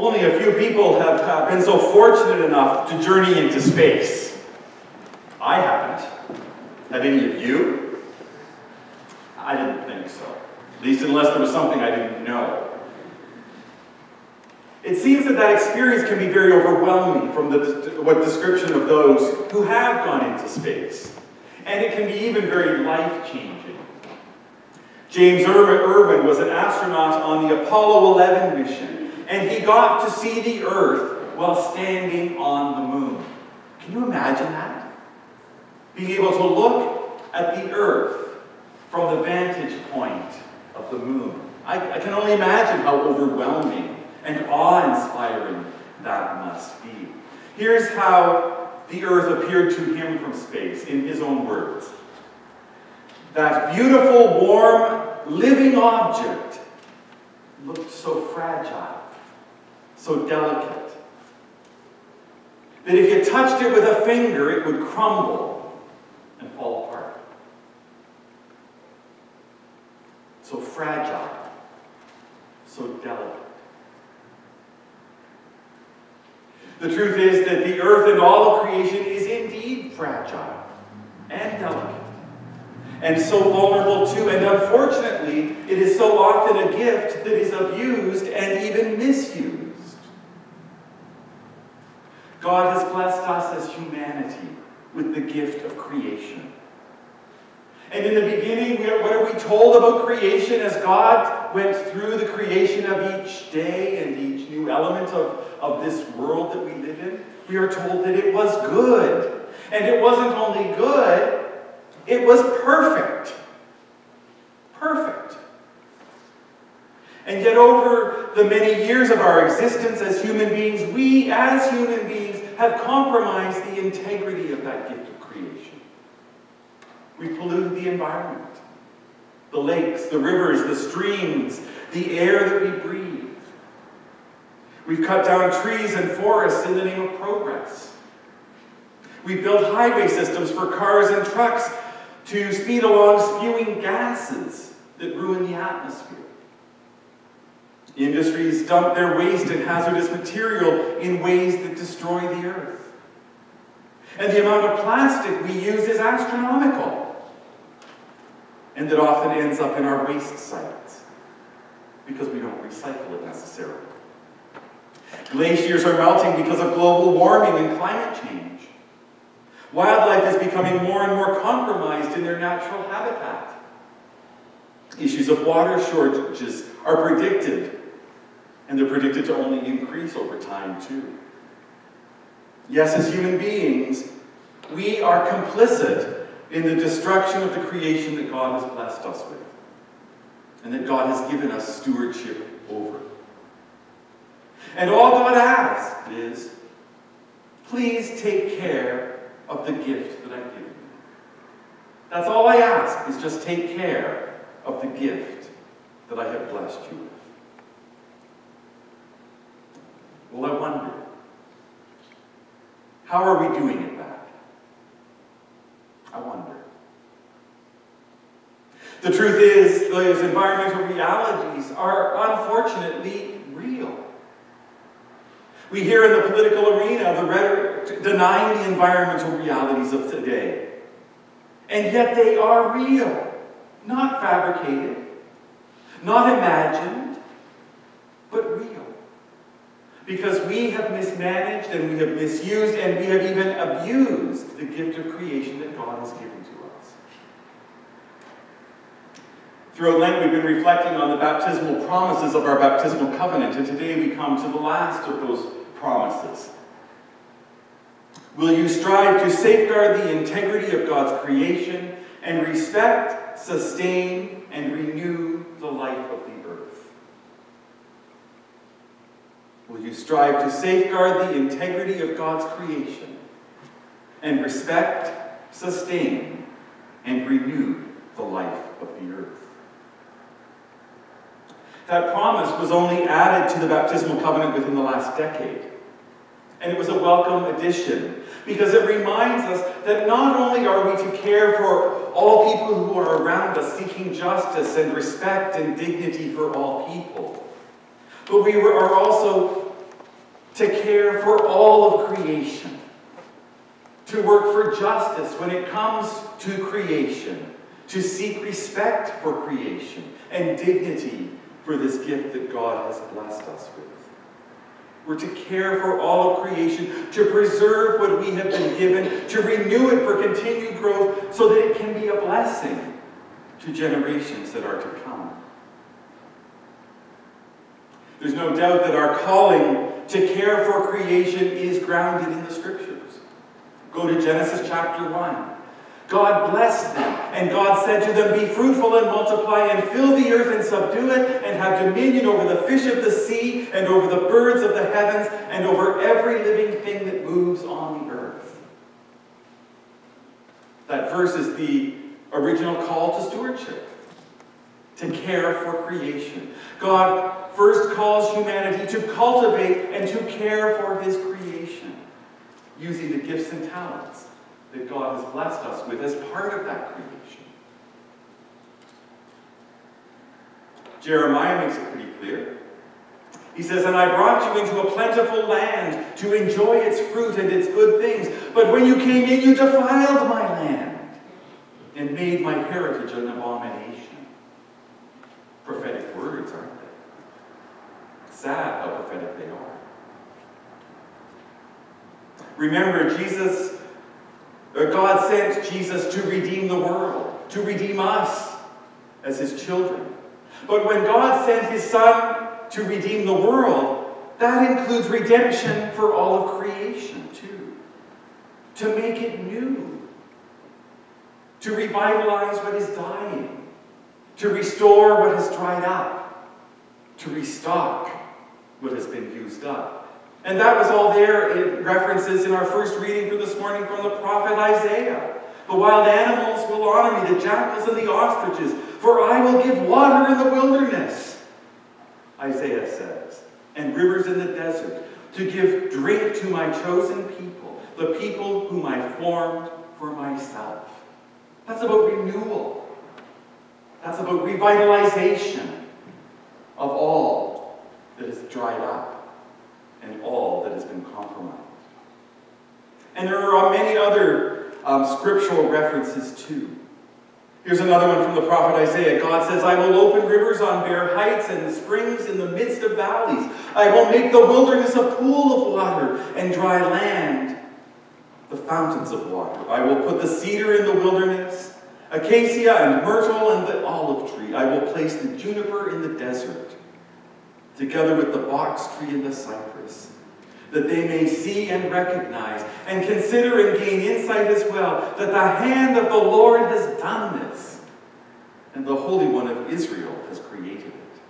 Only a few people have been so fortunate enough to journey into space. I haven't. Have any of you? I didn't think so. At least unless there was something I didn't know. It seems that experience can be very overwhelming from what description of those who have gone into space. And it can be even very life-changing. James Irwin was an astronaut on the Apollo 11 mission, and he got to see the Earth while standing on the moon. Can you imagine that? Being able to look at the Earth from the vantage point of the moon. I can only imagine how overwhelming and awe-inspiring that must be. Here's how the Earth appeared to him from space, in his own words. That beautiful, warm, living object looked so fragile, so delicate, that if you touched it with a finger, it would crumble and fall apart. So fragile, so delicate. The truth is that the earth and all of creation is indeed fragile and delicate, and so vulnerable too, and unfortunately, it is so often a gift that is abused and even misused. God has blessed us as humanity with the gift of creation. And in the beginning, what are we told about creation as God went through the creation of each day and each new element of this world that we live in? We are told that it was good. And it wasn't only good, it was perfect. Perfect. And yet over the many years of our existence as human beings, we as human beings have compromised the integrity of that gift of creation. We polluted the environment, the lakes, the rivers, the streams, the air that we breathe. We've cut down trees and forests in the name of progress. We built highway systems for cars and trucks to speed along, spewing gases that ruin the atmosphere. Industries dump their waste and hazardous material in ways that destroy the earth. And the amount of plastic we use is astronomical. And that often ends up in our waste sites because we don't recycle it necessarily. Glaciers are melting because of global warming and climate change. Wildlife is becoming more and more compromised in their natural habitat. Issues of water shortages are predicted, and they're predicted to only increase over time too. Yes, as human beings, we are complicit in the destruction of the creation that God has blessed us with, and that God has given us stewardship over. And all God asks is, please take care of the gift that I've given you. That's all I ask, is just take care of the gift that I have blessed you with. Well, I wonder, how are we doing it back? I wonder. The truth is, those environmental realities are unfortunately real. We hear in the political arena the rhetoric denying the environmental realities of today. And yet they are real, not fabricated, not imagined, but real. Because we have mismanaged and we have misused and we have even abused the gift of creation that God has given to us. Throughout Lent, we've been reflecting on the baptismal promises of our baptismal covenant, and today we come to the last of those promises. Will you strive to safeguard the integrity of God's creation and respect, sustain, and renew the life of the earth? Will you strive to safeguard the integrity of God's creation and respect, sustain, and renew the life of the earth? That promise was only added to the baptismal covenant within the last decade. And it was a welcome addition because it reminds us that not only are we to care for all people who are around us, seeking justice and respect and dignity for all people, but we are also to care for all of creation, to work for justice when it comes to creation, to seek respect for creation and dignity for this gift that God has blessed us with. We're to care for all of creation, to preserve what we have been given, to renew it for continued growth so that it can be a blessing to generations that are to come. There's no doubt that our calling to care for creation is grounded in the Scriptures. Go to Genesis chapter 1. God blessed them, and God said to them, "Be fruitful and multiply, and fill the earth and subdue it, and have dominion over the fish of the sea, and over the birds of the heavens, and over every living thing that moves on the earth." That verse is the original call to stewardship, to care for creation. God first calls humanity to cultivate and to care for his creation, using the gifts and talents that God has blessed us with as part of that creation. Jeremiah makes it pretty clear. He says, "And I brought you into a plentiful land to enjoy its fruit and its good things. But when you came in, you defiled my land and made my heritage an abomination." Prophetic words, aren't they? Sad how prophetic they are. Remember, God sent Jesus to redeem the world, to redeem us as his children. But when God sent his Son to redeem the world, that includes redemption for all of creation too. To make it new. To revitalize what is dying. To restore what has dried up. To restock what has been used up. And that was all there in references in our first reading for this morning from the prophet Isaiah. "The wild animals will honor me, the jackals and the ostriches, for I will give water in the wilderness," Isaiah says, "and rivers in the desert, to give drink to my chosen people, the people whom I formed for myself." That's about renewal. That's about revitalization of all that is dried up and all that has been compromised. And there are many other scriptural references too. Here's another one from the prophet Isaiah. God says, "I will open rivers on bare heights and springs in the midst of valleys. I will make the wilderness a pool of water and dry land the fountains of water. I will put the cedar in the wilderness, acacia and myrtle and the olive tree. I will place the juniper in the desert, together with the box tree and the cypress, that they may see and recognize and consider and gain insight as well, that the hand of the Lord has done this, and the Holy One of Israel has created it."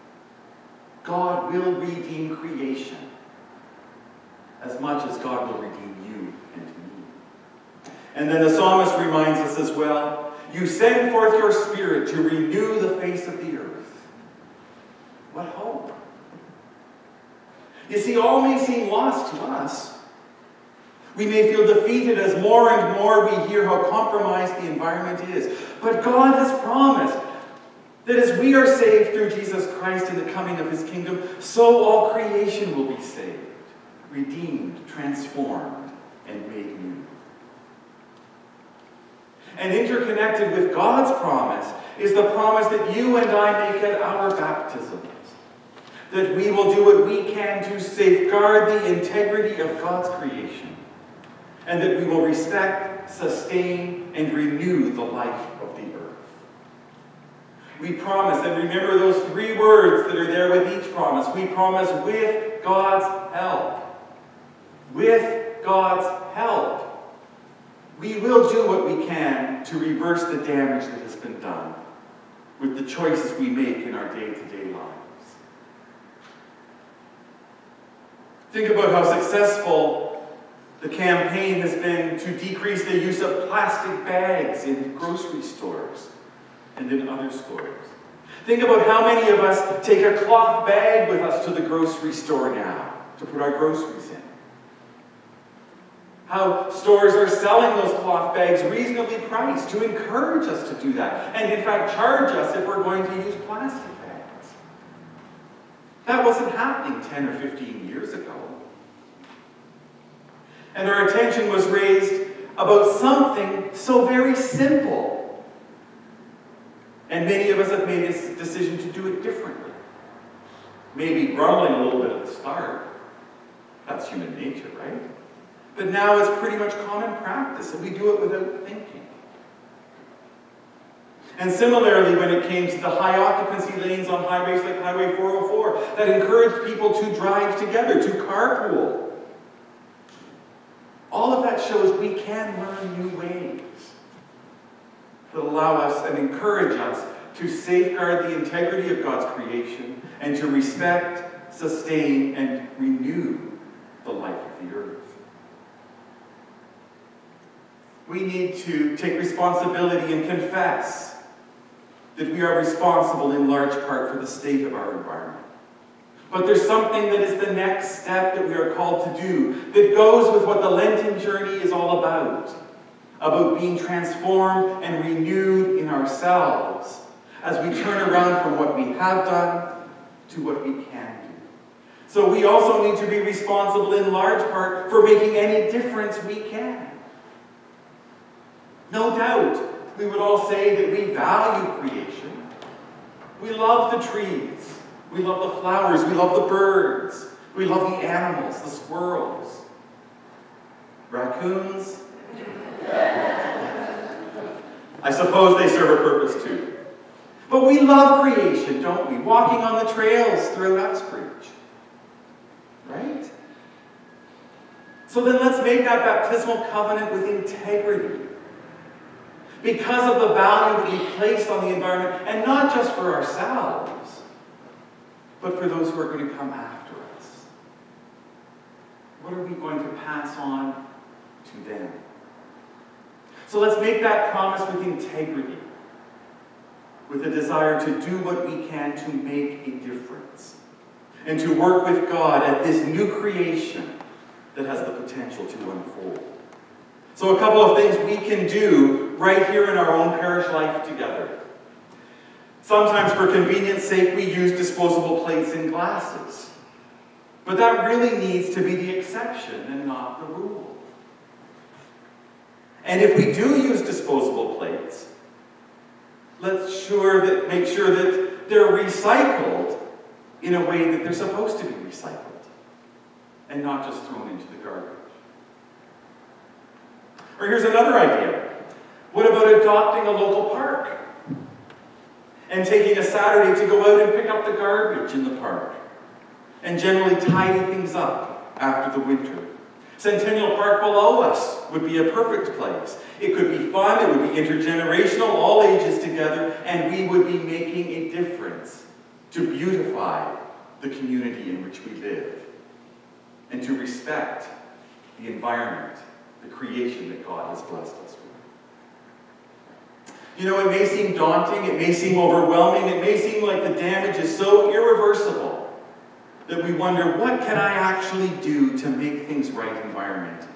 God will redeem creation as much as God will redeem you and me. And then the psalmist reminds us as well, "You send forth your Spirit to renew the face of the earth." What hope! You see, all may seem lost to us. We may feel defeated as more and more we hear how compromised the environment is. But God has promised that as we are saved through Jesus Christ in the coming of his kingdom, so all creation will be saved, redeemed, transformed, and made new. And interconnected with God's promise is the promise that you and I make at our baptism. That we will do what we can to safeguard the integrity of God's creation, and that we will respect, sustain, and renew the life of the earth. We promise, and remember those three words that are there with each promise. We promise with God's help. With God's help. We will do what we can to reverse the damage that has been done with the choices we make in our day-to-day lives. Think about how successful the campaign has been to decrease the use of plastic bags in grocery stores and in other stores. Think about how many of us take a cloth bag with us to the grocery store now to put our groceries in. How stores are selling those cloth bags reasonably priced to encourage us to do that, and in fact charge us if we're going to use plastic bags. That wasn't happening 10 or 15 years ago. And our attention was raised about something so very simple. And many of us have made this decision to do it differently. Maybe grumbling a little bit at the start. That's human nature, right? But now it's pretty much common practice, and we do it without thinking. And similarly, when it came to the high occupancy lanes on highways like Highway 404, that encouraged people to drive together, to carpool. All of that shows we can learn new ways that allow us and encourage us to safeguard the integrity of God's creation and to respect, sustain, and renew the life of the earth. We need to take responsibility and confess that we are responsible in large part for the state of our environment. But there's something that is the next step that we are called to do that goes with what the Lenten journey is all about being transformed and renewed in ourselves as we turn around from what we have done to what we can do. So we also need to be responsible in large part for making any difference we can. No doubt, we would all say that we value creation. We love the trees. We love the flowers. We love the birds. We love the animals, the squirrels. Raccoons. I suppose they serve a purpose too. But we love creation, don't we? Walking on the trails throughout Uxbridge. Right? So then let's make that baptismal covenant with integrity. Because of the value that we place on the environment, and not just for ourselves, but for those who are going to come after us. What are we going to pass on to them? So let's make that promise with integrity, with a desire to do what we can to make a difference, and to work with God at this new creation that has the potential to unfold. So a couple of things we can do right here in our own parish life together. Sometimes for convenience sake we use disposable plates and glasses. But that really needs to be the exception and not the rule. And if we do use disposable plates, let's make sure that they're recycled in a way that they're supposed to be recycled and not just thrown into the garbage. Or here's another idea. What about adopting a local park and taking a Saturday to go out and pick up the garbage in the park and generally tidy things up after the winter? Centennial Park below us would be a perfect place. It could be fun, it would be intergenerational, all ages together, and we would be making a difference to beautify the community in which we live and to respect the environment, the creation that God has blessed us with. You know, it may seem daunting, it may seem overwhelming, it may seem like the damage is so irreversible that we wonder, what can I actually do to make things right environmentally?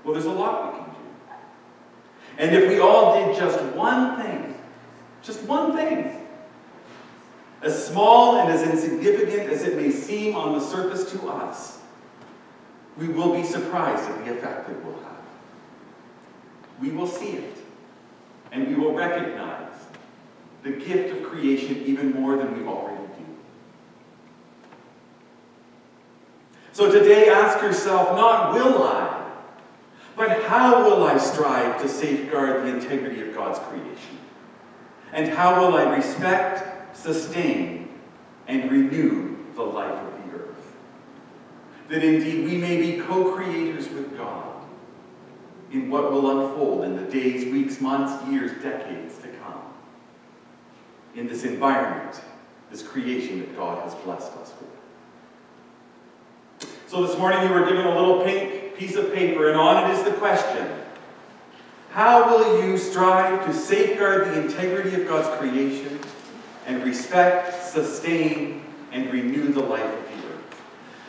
Well, there's a lot we can do. And if we all did just one thing, as small and as insignificant as it may seem on the surface to us, we will be surprised at the effect it will have. We will see it, and we will recognize the gift of creation even more than we already do. So today, ask yourself, not will I, but how will I strive to safeguard the integrity of God's creation? And how will I respect, sustain, and renew the life of the earth? That indeed we may be co-creators with God in what will unfold in the days, weeks, months, years, decades to come. In this environment, this creation that God has blessed us with. So this morning you were given a little pink piece of paper, and on it is the question: how will you strive to safeguard the integrity of God's creation and respect, sustain, and renew the life of the earth?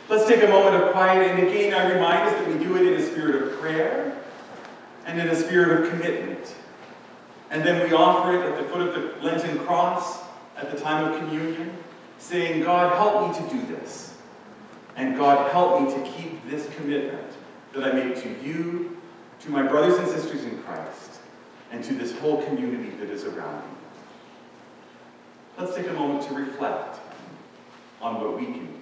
Let's take a moment of quiet, and again I remind us that we do it in a spirit of prayer and in a spirit of commitment. And then we offer it at the foot of the Lenten cross at the time of communion, saying, God, help me to do this. And God, help me to keep this commitment that I make to you, to my brothers and sisters in Christ, and to this whole community that is around me. Let's take a moment to reflect on what we can do.